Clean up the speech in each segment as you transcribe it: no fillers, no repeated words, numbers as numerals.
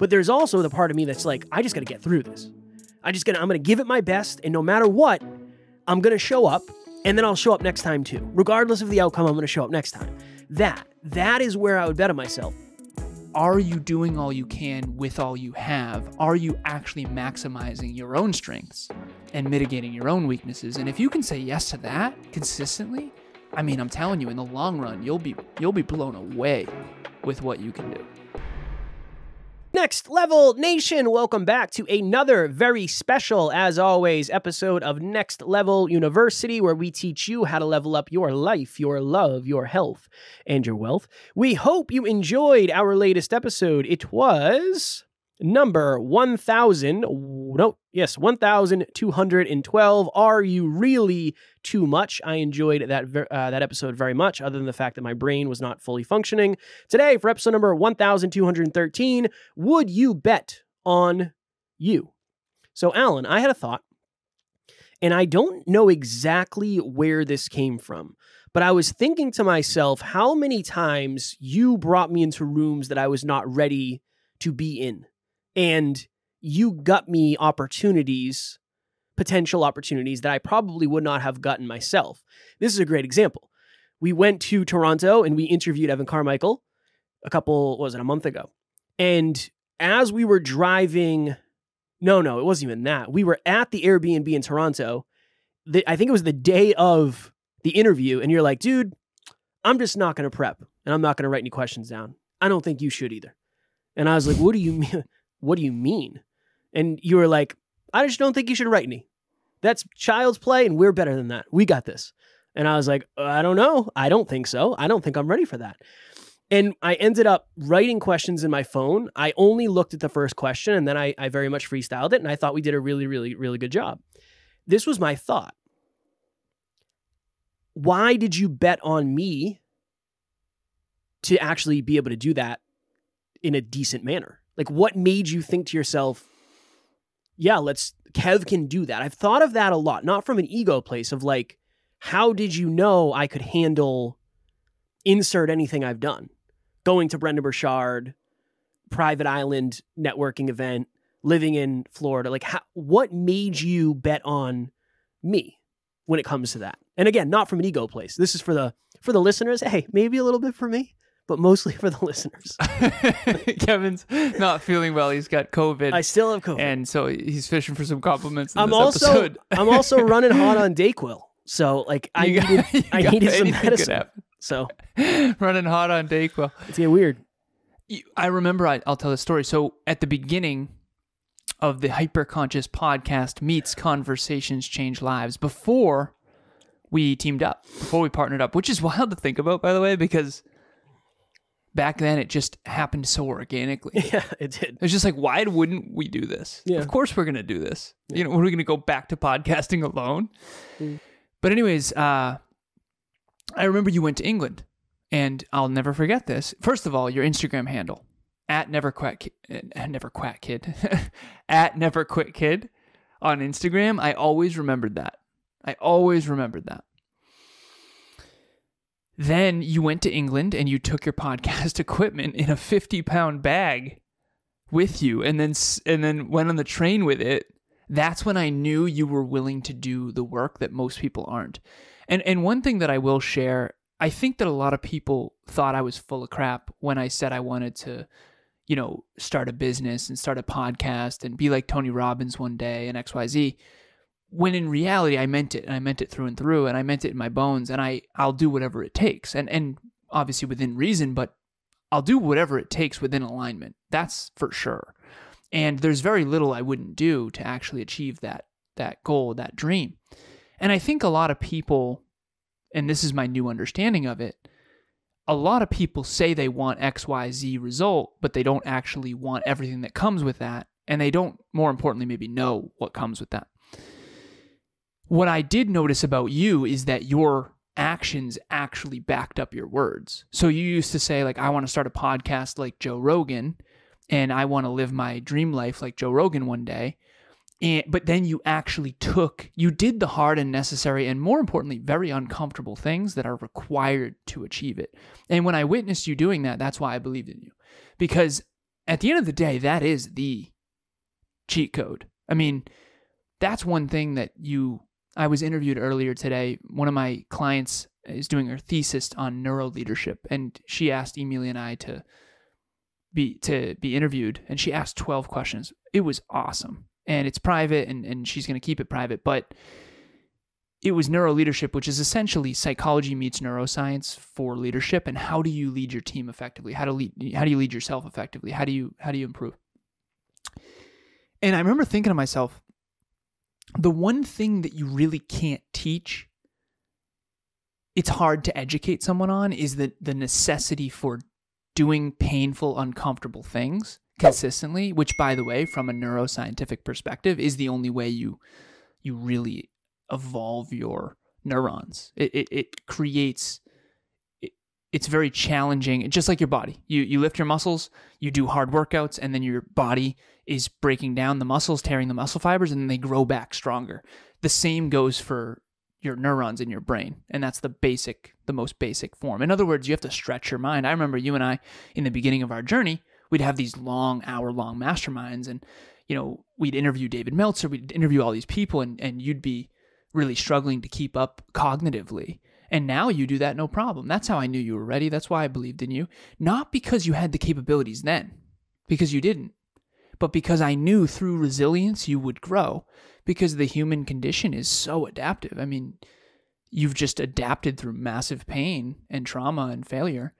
But there's also the part of me that's like, I just got to get through this. I'm going to give it my best. And no matter what, I'm going to show up, and then I'll show up next time too. Regardless of the outcome, I'm going to show up next time. That is where I would bet on myself. Are you doing all you can with all you have? Are you actually maximizing your own strengths and mitigating your own weaknesses? And if you can say yes to that consistently, I mean, I'm telling you, in the long run, you'll be blown away with what you can do. Next Level Nation, welcome back to another very special, as always, episode of Next Level University, where we teach you how to level up your life, your love, your health, and your wealth. We hope you enjoyed our latest episode. It was number 1,212. Are you really too much? I enjoyed that episode very much, other than the fact that my brain was not fully functioning. Today, for episode number 1,213, would you bet on you? So, Alan, I had a thought, and I don't know exactly where this came from, but I was thinking to myself, how many times you brought me into rooms that I was not ready to be in? And you got me potential opportunities that I probably would not have gotten myself. This is a great example. We went to Toronto and we interviewed Evan Carmichael a month ago. And as we were driving, no, it wasn't even that. We were at the Airbnb in Toronto. I think it was the day of the interview. And you're like, dude, I'm just not going to prep and I'm not going to write any questions down. I don't think you should either. And I was like, what do you mean? What do you mean? And you were like, I just don't think you should write any. That's child's play, and we're better than that. We got this. And I was like, I don't know. I don't think so. I don't think I'm ready for that. And I ended up writing questions in my phone. I only looked at the first question, and then I very much freestyled it, and I thought we did a really, really, really good job. This was my thought. Why did you bet on me to actually be able to do that in a decent manner? Like, what made you think to yourself, yeah, Kev can do that? I've thought of that a lot, not from an ego place of like, how did you know I could handle insert anything I've done? Going to Brendan Burchard, private island networking event, living in Florida. Like, what made you bet on me when it comes to that? And again, not from an ego place. This is for the listeners. Hey, maybe a little bit for me, but mostly for the listeners. Kevin's not feeling well. He's got COVID. I still have COVID. And so he's fishing for some compliments in this episode. I'm also running hot on Dayquil. So, like, I needed some medicine. So, running hot on Dayquil. It's getting weird. I remember, I'll tell this story. So, at the beginning of the Hyperconscious podcast meets Conversations Change Lives, before we teamed up, before we partnered up, which is wild to think about, by the way, because back then, it just happened so organically. Yeah, it did. It was just like, why wouldn't we do this? Yeah. Of course we're going to do this. Yeah. You know, we're going to go back to podcasting alone. Mm. But anyways, I remember you went to England, and I'll never forget this. First of all, your Instagram handle, @NeverQuitKid, @NeverQuitKid on Instagram. I always remembered that. Then you went to England and you took your podcast equipment in a 50-pound bag with you, and then went on the train with it. That's when I knew you were willing to do the work that most people aren't. And one thing that I will share, I think that a lot of people thought I was full of crap when I said I wanted to, start a business and start a podcast and be like Tony Robbins one day and XYZ. When in reality, I meant it, and I meant it through and through, and I meant it in my bones, and I'll do whatever it takes, and obviously within reason, but I'll do whatever it takes within alignment. That's for sure. And there's very little I wouldn't do to actually achieve that goal, that dream. And I think a lot of people, and this is my new understanding of it, a lot of people say they want XYZ result, but they don't actually want everything that comes with that, and they don't, more importantly, maybe know what comes with that. What I did notice about you is that your actions actually backed up your words. So you used to say, like, I want to start a podcast like Joe Rogan, and I want to live my dream life like Joe Rogan one day. But then you actually you did the hard and necessary, and more importantly, very uncomfortable things that are required to achieve it. And when I witnessed you doing that, that's why I believed in you. Because at the end of the day, that is the cheat code. I mean, that's one thing that I was interviewed earlier today. One of my clients is doing her thesis on neuroleadership, and she asked Emilia and I to be interviewed, and she asked 12 questions. It was awesome. And it's private, and she's going to keep it private, but it was neuroleadership, which is essentially psychology meets neuroscience for leadership. And how do you lead your team effectively? How do you lead yourself effectively? How do you improve? And I remember thinking to myself, the one thing that you really can't teach, it's hard to educate someone on, is the necessity for doing painful, uncomfortable things consistently, which, by the way, from a neuroscientific perspective, is the only way you really evolve your neurons. It creates, it's very challenging, just like your body. You lift your muscles, you do hard workouts, and then your body is breaking down the muscles, tearing the muscle fibers, and then they grow back stronger. The same goes for your neurons in your brain, and that's the most basic form. In other words, you have to stretch your mind. I remember you and I, in the beginning of our journey, we'd have these long, hour-long masterminds, and we'd interview David Meltzer, we'd interview all these people, and you'd be really struggling to keep up cognitively. And now you do that no problem. That's how I knew you were ready. That's why I believed in you. Not because you had the capabilities then, because you didn't, but because I knew through resilience you would grow, because the human condition is so adaptive. I mean, you've just adapted through massive pain and trauma and failure.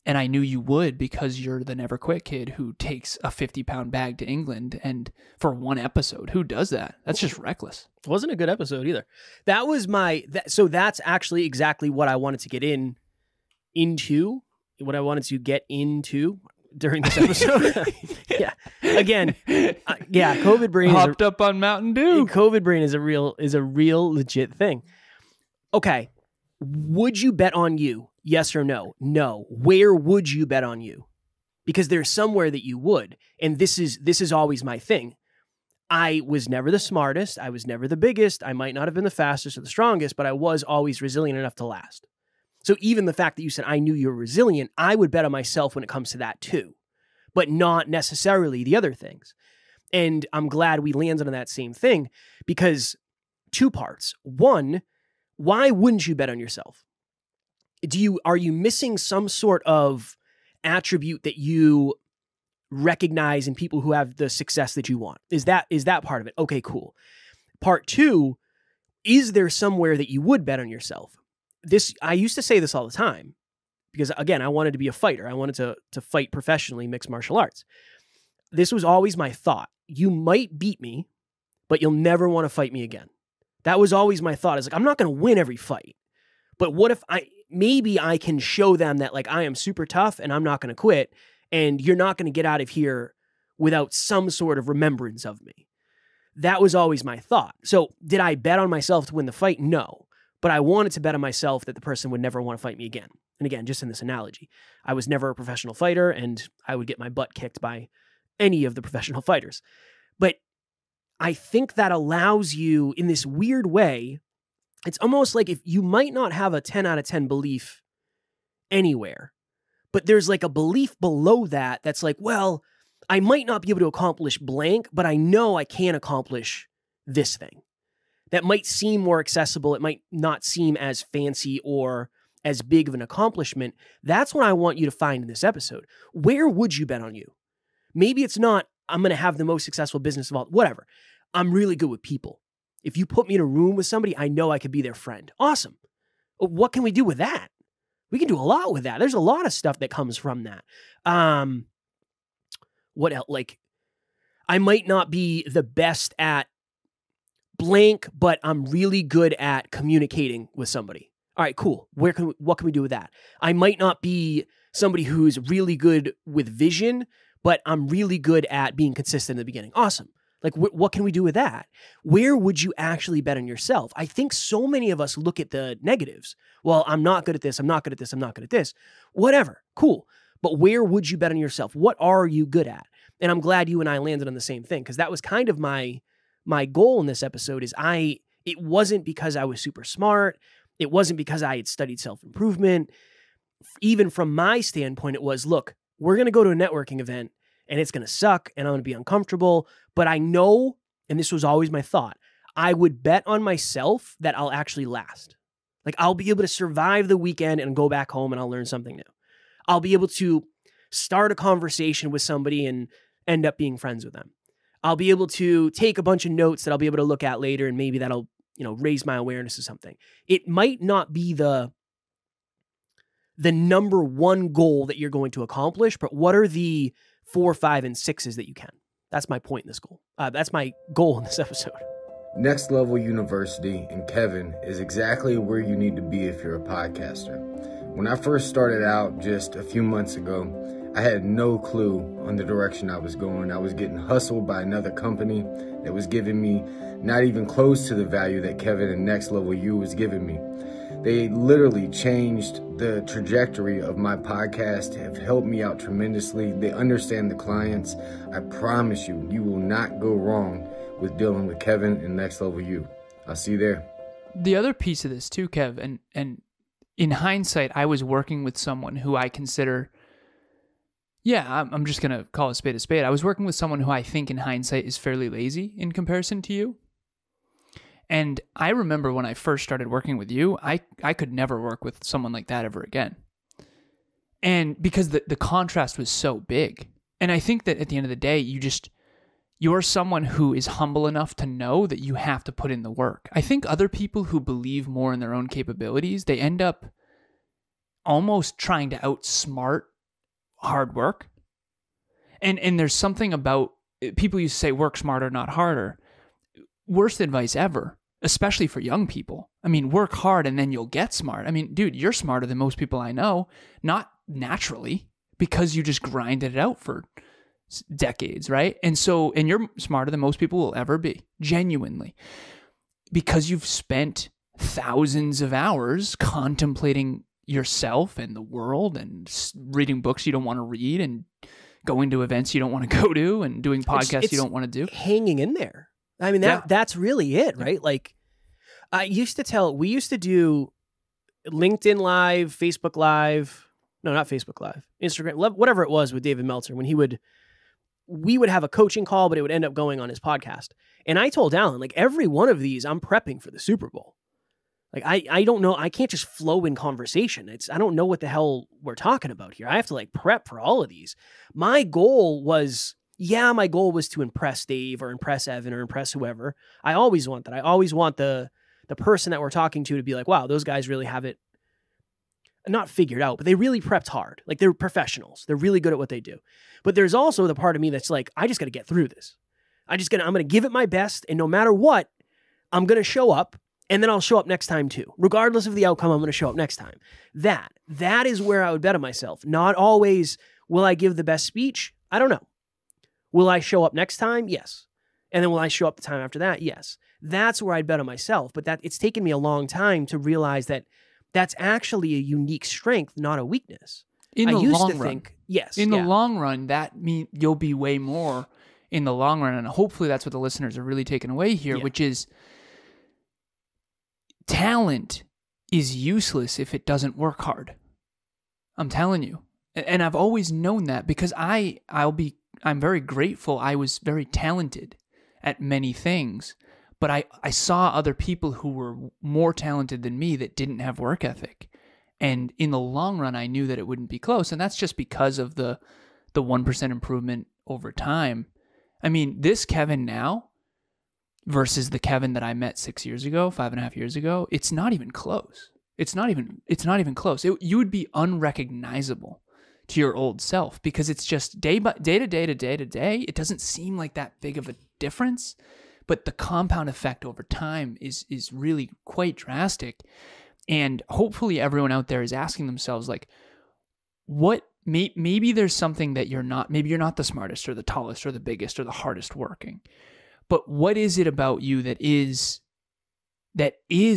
And I knew you would, because you're the never quit kid who takes a 50-pound bag to England and for one episode. Who does that? That's just reckless. It wasn't a good episode either. That was so that's actually exactly what I wanted to get into, what I wanted to get into during this episode. Yeah. Again, yeah, COVID brain hopped up on Mountain Dew. COVID brain is a real legit thing. Okay. Would you bet on you? Yes or no? No. Where would you bet on you? Because there's somewhere that you would. And this is always my thing. I was never the smartest. I was never the biggest. I might not have been the fastest or the strongest, but I was always resilient enough to last. So even the fact that you said I knew you were resilient, I would bet on myself when it comes to that too, but not necessarily the other things. And I'm glad we landed on that same thing, because two parts. One, why wouldn't you bet on yourself? Are you missing some sort of attribute that you recognize in people who have the success that you want? Is that part of it? Okay, cool. Part two, is there somewhere that you would bet on yourself? I used to say this all the time, because again, I wanted to be a fighter. I wanted to fight professionally, mixed martial arts. This was always my thought. You might beat me, but you'll never want to fight me again. That was always my thought. It's like, I'm not going to win every fight, but what if maybe I can show them that, like, I am super tough and I'm not going to quit, and you're not going to get out of here without some sort of remembrance of me. That was always my thought. So did I bet on myself to win the fight? No. But I wanted to bet on myself that the person would never want to fight me again. And again, just in this analogy, I was never a professional fighter, and I would get my butt kicked by any of the professional fighters. But I think that allows you, in this weird way, it's almost like if you might not have a 10 out of 10 belief anywhere, but there's like a belief below that that's like, well, I might not be able to accomplish blank, but I know I can accomplish this thing. That might seem more accessible. It might not seem as fancy or as big of an accomplishment. That's what I want you to find in this episode. Where would you bet on you? Maybe it's not, I'm going to have the most successful business of all, whatever. I'm really good with people. If you put me in a room with somebody, I know I could be their friend. Awesome. What can we do with that? We can do a lot with that. There's a lot of stuff that comes from that. What else? Like, I might not be the best at blank, but I'm really good at communicating with somebody. All right, cool. What can we do with that? I might not be somebody who's really good with vision, but I'm really good at being consistent in the beginning. Awesome. Like, what can we do with that? Where would you actually bet on yourself? I think so many of us look at the negatives. Well, I'm not good at this. I'm not good at this. I'm not good at this. Whatever. Cool. But where would you bet on yourself? What are you good at? And I'm glad you and I landed on the same thing, because that was kind of my goal in this episode. It wasn't because I was super smart. It wasn't because I had studied self-improvement. Even from my standpoint, it was, look, we're going to go to a networking event, and it's going to suck and I'm going to be uncomfortable. But I know, and this was always my thought, I would bet on myself that I'll actually last. Like I'll be able to survive the weekend and go back home and I'll learn something new. I'll be able to start a conversation with somebody and end up being friends with them. I'll be able to take a bunch of notes that I'll be able to look at later, and maybe that'll, raise my awareness of something. It might not be the number one goal that you're going to accomplish, but what are the 4, 5, and 6s that you can? That's my point in this goal. That's my goal in this episode. Next Level University and Kevin is exactly where you need to be if you're a podcaster. When I first started out just a few months ago, I had no clue on the direction I was going. I was getting hustled by another company that was giving me not even close to the value that Kevin and Next Level U was giving me. They literally changed the trajectory of my podcast, have helped me out tremendously. They understand the clients. I promise you, you will not go wrong with dealing with Kevin and Next Level U. I'll see you there. The other piece of this too, Kev, and in hindsight, I was working with someone who I consider, I'm just going to call a spade a spade. I was working with someone who I think in hindsight is fairly lazy in comparison to you. And I remember when I first started working with you, I could never work with someone like that ever again. And because the contrast was so big. And I think that at the end of the day, you're someone who is humble enough to know that you have to put in the work. I think other people who believe more in their own capabilities, they end up almost trying to outsmart hard work. And there's something about, people used to say work smarter, not harder. Worst advice ever, especially for young people. I mean, work hard and then you'll get smart. I mean, dude, you're smarter than most people I know, not naturally, because you just grinded it out for decades, right? And you're smarter than most people will ever be, genuinely, because you've spent thousands of hours contemplating yourself and the world and reading books you don't want to read and going to events you don't want to go to and doing podcasts you don't want to do. Hanging in there. I mean, that's really it, right? Like, we used to do LinkedIn Live, Facebook Live, no, not Facebook Live, Instagram, whatever it was with David Meltzer, when we would have a coaching call, but it would end up going on his podcast. And I told Alan, like, every one of these, I'm prepping for the Super Bowl. Like, I don't know, I can't just flow in conversation. I don't know what the hell we're talking about here. I have to like prep for all of these. My goal was to impress Dave or impress Evan or impress whoever. I always want that. I always want the person that we're talking to be like, wow, those guys really have it not figured out, but they really prepped hard. Like, they're professionals. They're really good at what they do. But there's also the part of me that's like, I just got to get through this. I'm going to give it my best. And no matter what, I'm going to show up, and then I'll show up next time too. Regardless of the outcome, I'm going to show up next time. That is where I would bet on myself. Not always will I give the best speech. I don't know. Will I show up next time? Yes. And then will I show up the time after that? Yes. That's where I'd bet on myself. But it's taken me a long time to realize that that's actually a unique strength, not a weakness. In the long run. Yes. In the long run, that means you'll be way more in the long run. And hopefully that's what the listeners are really taking away here, which is talent is useless if it doesn't work hard. I'm telling you. And I've always known that because I'm very grateful I was very talented at many things, but I saw other people who were more talented than me that didn't have work ethic. And in the long run, I knew that it wouldn't be close. And that's just because of the 1% improvement over time. I mean, this Kevin now versus the Kevin that I met 6 years ago, 5.5 years ago, it's not even close. It's not even close. You would be unrecognizable to your old self because it's just day to day. It doesn't seem like that big of a difference, but the compound effect over time is really quite drastic. And hopefully everyone out there is asking themselves, like, what maybe there's something that maybe you're not the smartest or the tallest or the biggest or the hardest working, but what is it about you that is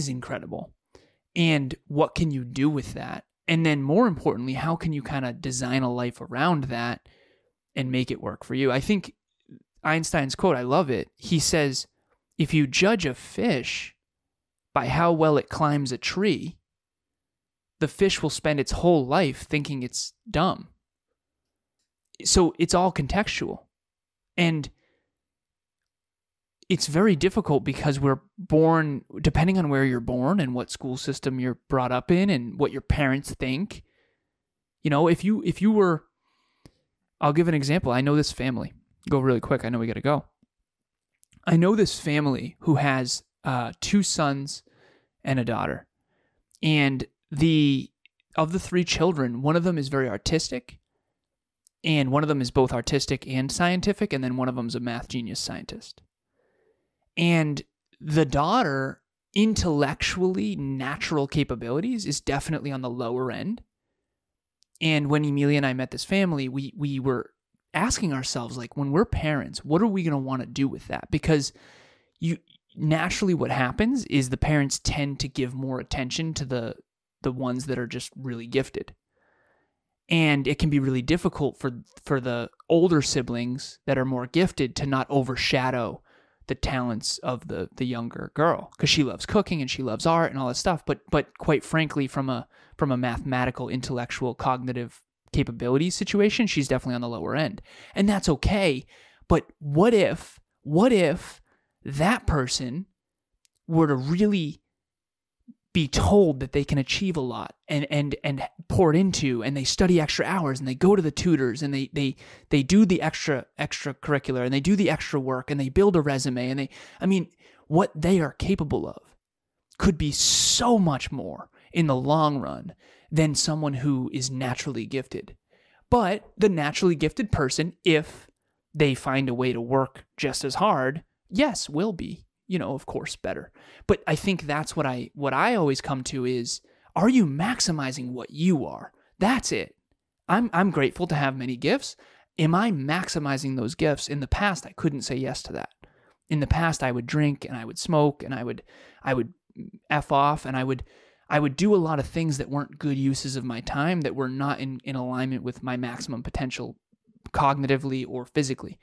incredible? And what can you do with that? And then more importantly, how can you kind of design a life around that and make it work for you? I think Einstein's quote, I love it. He says, if you judge a fish by how well it climbs a tree, the fish will spend its whole life thinking it's dumb. so it's all contextual. And it's very difficult because we're born, depending on where you're born and what school system you're brought up in and what your parents think. You know, if you were, I'll give an example. I know this family. Go really quick. I know we got to go. I know this family who has 2 sons and a daughter. And of the 3 children, one of them is very artistic. And one of them is both artistic and scientific. And then one of them's a math genius scientist. And the daughter, intellectually, natural capabilities is definitely on the lower end. And when Emilia and I met this family, we were asking ourselves, like, when we're parents, what are we going to want to do with that? Because naturally what happens is the parents tend to give more attention to the ones that are just really gifted. And it can be really difficult for the older siblings that are more gifted to not overshadow the talents of the younger girl, because she loves cooking and she loves art and all that stuff. But quite frankly, from a mathematical, intellectual, cognitive capabilities situation, she's definitely on the lower end, and that's okay. But what if that person were to really be told that they can achieve a lot and pour it into, and they study extra hours and they go to the tutors and they do the extracurricular and they do the extra work and they build a resume and what they are capable of could be so much more in the long run than someone who is naturally gifted. But the naturally gifted person, if they find a way to work just as hard, yes, will be, of course, better. But I think that's what I always come to is, are you maximizing what you are? That's it. I'm grateful to have many gifts. Am I maximizing those gifts? In the past, I couldn't say yes to that. In the past, I would drink and I would smoke and I would F off and I would do a lot of things that weren't good uses of my time, that were not in alignment with my maximum potential cognitively or physically.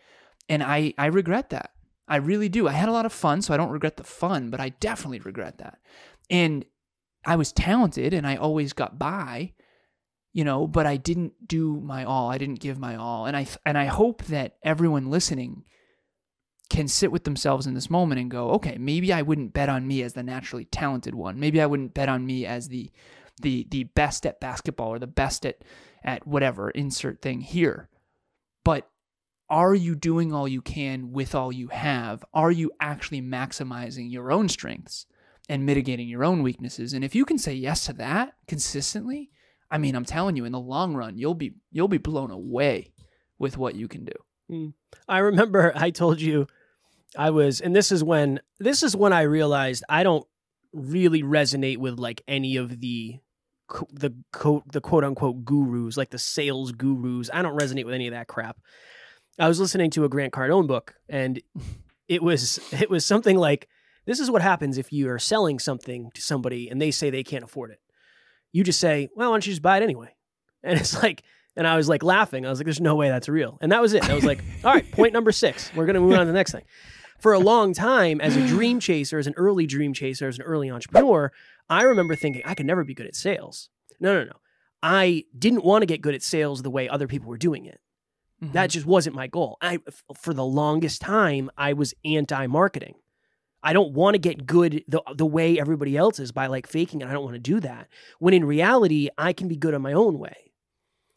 And I regret that. I really do. I had a lot of fun, so I don't regret the fun, but I definitely regret that. And I was talented and I always got by, but I didn't do my all. I didn't give my all. And I hope that everyone listening can sit with themselves in this moment and go, okay, maybe I wouldn't bet on me as the naturally talented one. Maybe I wouldn't bet on me as the best at basketball or the best at whatever, insert thing here. But are you doing all you can with all you have? Are you actually maximizing your own strengths and mitigating your own weaknesses? And if you can say yes to that consistently, I'm telling you, in the long run, you'll be blown away with what you can do. I remember I told you and this is when I realized I don't really resonate with like any of the quote unquote gurus, like the sales gurus. I don't resonate with any of that crap. I was listening to a Grant Cardone book, and it was something like, this is what happens if you are selling something to somebody and they say they can't afford it. You just say, well, why don't you just buy it anyway? And it's like, and I was like laughing. I was like, there's no way that's real. And that was it. I was like, all right, point number 6. We're going to move on to the next thing. For a long time, as a dream chaser, as an early dream chaser, as an early entrepreneur, I remember thinking I could never be good at sales. No. I didn't want to get good at sales the way other people were doing it. That just wasn't my goal. For the longest time, I was anti-marketing. I don't want to get good the way everybody else is by like faking it. I don't want to do that. When in reality, I can be good on my own way.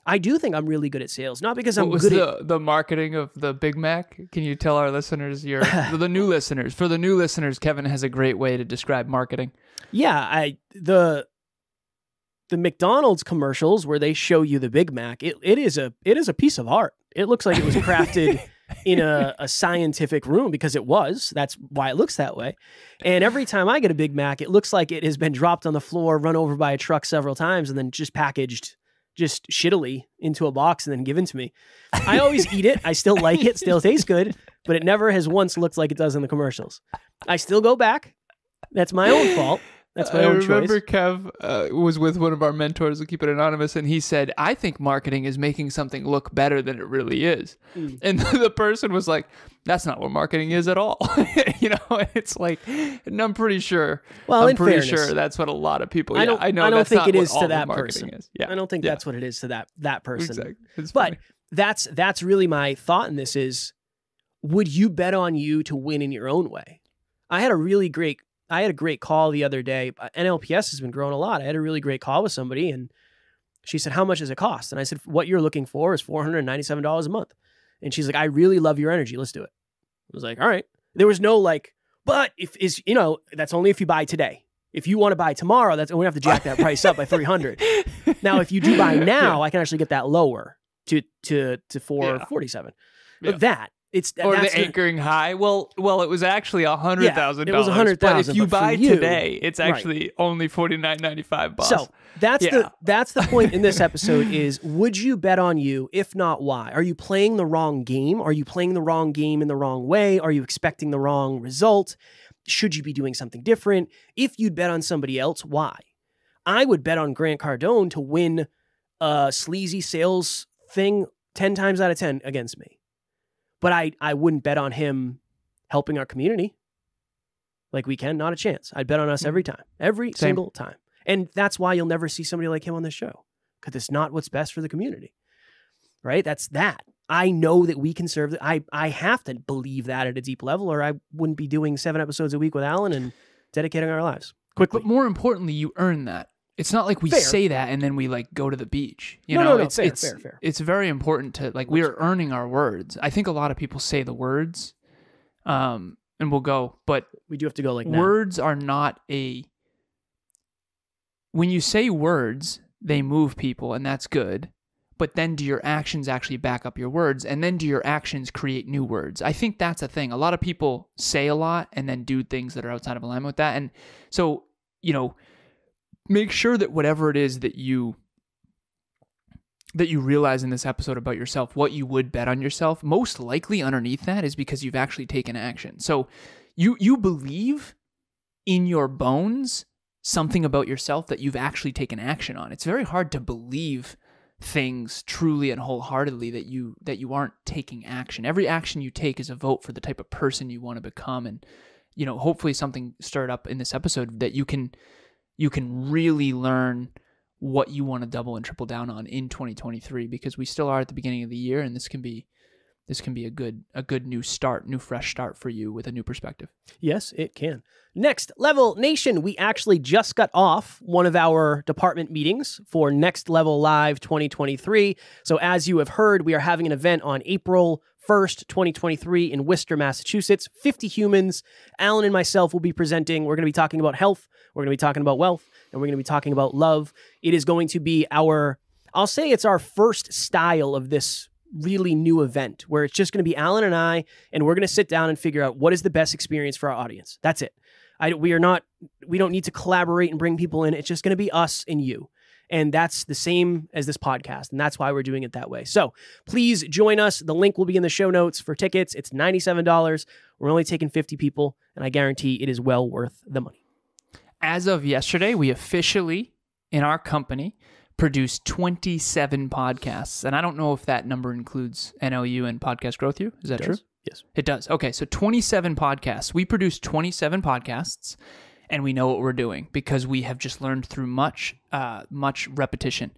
I do think I'm really good at sales, not because I'm good at the marketing of the Big Mac. Can you tell our listeners, the new listeners? For the new listeners, Kevin has a great way to describe marketing. Yeah, the McDonald's commercials where they show you the Big Mac, it is a piece of art. It looks like it was crafted in a scientific room, because it was. That's why it looks that way. And every time I get a Big Mac, it looks like it has been dropped on the floor, run over by a truck several times, and then just packaged just shittily into a box and then given to me. I always eat it. I still like it. Still tastes good, but it never has once looked like it does in the commercials. I still go back. That's my own fault. That's my own choice. I remember Kev was with one of our mentors, we'll keep it anonymous, and he said, I think marketing is making something look better than it really is. And the person was like, that's not what marketing is at all. It's like, and I'm pretty sure. Well, I'm pretty fairness, sure that's what a lot of people. I don't think it is to that person. I don't think that's what it is to that person. Exactly. But that's really my thought in this is, would you bet on you to win in your own way? I had a great call the other day. NLPS has been growing a lot. I had a really great call with somebody, and she said, how much does it cost? And I said, what you're looking for is $497 a month. And she's like, I really love your energy. Let's do it. I was like, all right. There was no like, but that's only if you buy today. If you want to buy tomorrow, we have to jack that price up by 300. Now, if you do buy now, I can actually get that lower to 447. Yeah. But that's the anchoring high. Well, it was actually $100,000. It was $100,000. But if you buy today, it's right, actually only $49.95, boss. So that's the point in this episode is, would you bet on you? If not, why? Are you playing the wrong game? Are you playing the wrong game in the wrong way? Are you expecting the wrong result? Should you be doing something different? If you'd bet on somebody else, why? I would bet on Grant Cardone to win a sleazy sales thing 10 times out of 10 against me. But I wouldn't bet on him helping our community. Like we can, not a chance. I'd bet on us every time, single time. And that's why you'll never see somebody like him on this show, because it's not what's best for the community, right? That's that. I know that we can serve. I have to believe that at a deep level, or I wouldn't be doing 7 episodes a week with Alan and dedicating our lives quickly. But more importantly, you earn that. It's not like we say that and then we like go to the beach. No, fair. It's very important to like, we are earning our words. I think a lot of people say the words, and we'll go, but we do have to go like now. Words are not when you say words, they move people, and that's good. But then do your actions actually back up your words? And then do your actions create new words? I think that's a thing. A lot of people say a lot and then do things that are outside of alignment with that. And so, make sure that whatever it is that you realize in this episode about yourself, what you would bet on yourself, most likely underneath that is because you've actually taken action. So you believe in your bones something about yourself that you've actually taken action on. It's very hard to believe things truly and wholeheartedly that you aren't taking action. Every action you take is a vote for the type of person you want to become. And, hopefully something stirred up in this episode that you can really learn what you want to double and triple down on in 2023, because we still are at the beginning of the year, and this can be a good new fresh start for you with a new perspective. Yes, it can. Next Level Nation, we actually just got off one of our department meetings for Next Level Live 2023. So as you have heard, we are having an event on April 1st, 2023 in Worcester, Massachusetts. 50 humans. Alan and myself will be presenting. We're going to be talking about health. We're going to be talking about wealth, and we're going to be talking about love. It is going to be I'll say it's our first style of this really new event, where it's just going to be Alan and I, and we're going to sit down and figure out what is the best experience for our audience. That's it. We don't need to collaborate and bring people in. It's just going to be us and you. And that's the same as this podcast. And that's why we're doing it that way. So please join us. The link will be in the show notes for tickets. It's $97. We're only taking 50 people, and I guarantee it is well worth the money. As of yesterday, we officially, in our company, produced 27 podcasts. And I don't know if that number includes NLU and Podcast Growth U. Is that true? Yes. It does. Okay, so 27 podcasts. We produced 27 podcasts, and we know what we're doing because we have just learned through much repetition.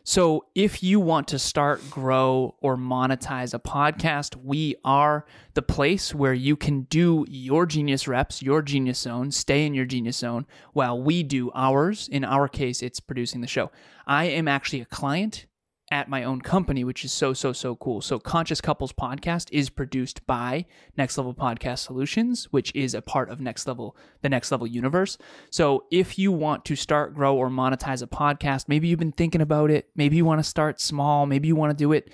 So if you want to start, grow, or monetize a podcast, we are the place where you can do your genius reps, your genius zone, stay in your genius zone, while we do ours. In our case, it's producing the show. I am actually a client at my own company, which is so cool. So Conscious Couples Podcast is produced by Next Level Podcast Solutions, which is a part of the Next Level universe. So if you want to start, grow, or monetize a podcast, maybe you've been thinking about it, maybe you want to start small, maybe you want to do it,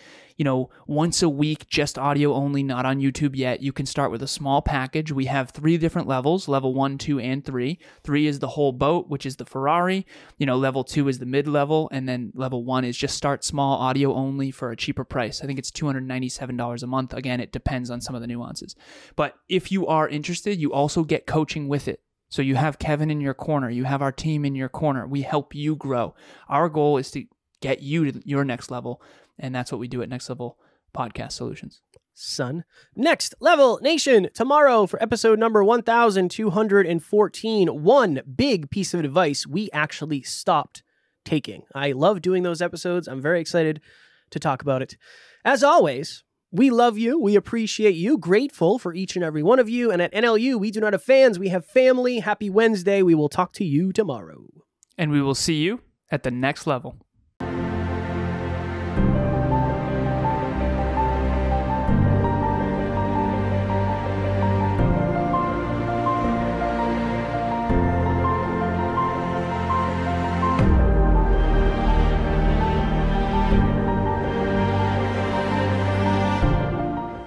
once a week, just audio only, not on YouTube yet, you can start with a small package. We have 3 different levels, level 1, 2, and 3. 3 is the whole boat, which is the Ferrari. Level 2 is the mid-level, and then level 1 is just start small, audio only for a cheaper price. I think it's $297 a month. Again, it depends on some of the nuances. But if you are interested, you also get coaching with it. So you have Kevin in your corner. You have our team in your corner. We help you grow. Our goal is to get you to your next level. And that's what we do at Next Level Podcast Solutions. Son. Next Level Nation, tomorrow for episode number 1214. One big piece of advice we actually stopped taking. I love doing those episodes. I'm very excited to talk about it. As always, we love you. We appreciate you. Grateful for each and every one of you. And at NLU, we do not have fans. We have family. Happy Wednesday. We will talk to you tomorrow. And we will see you at the next level.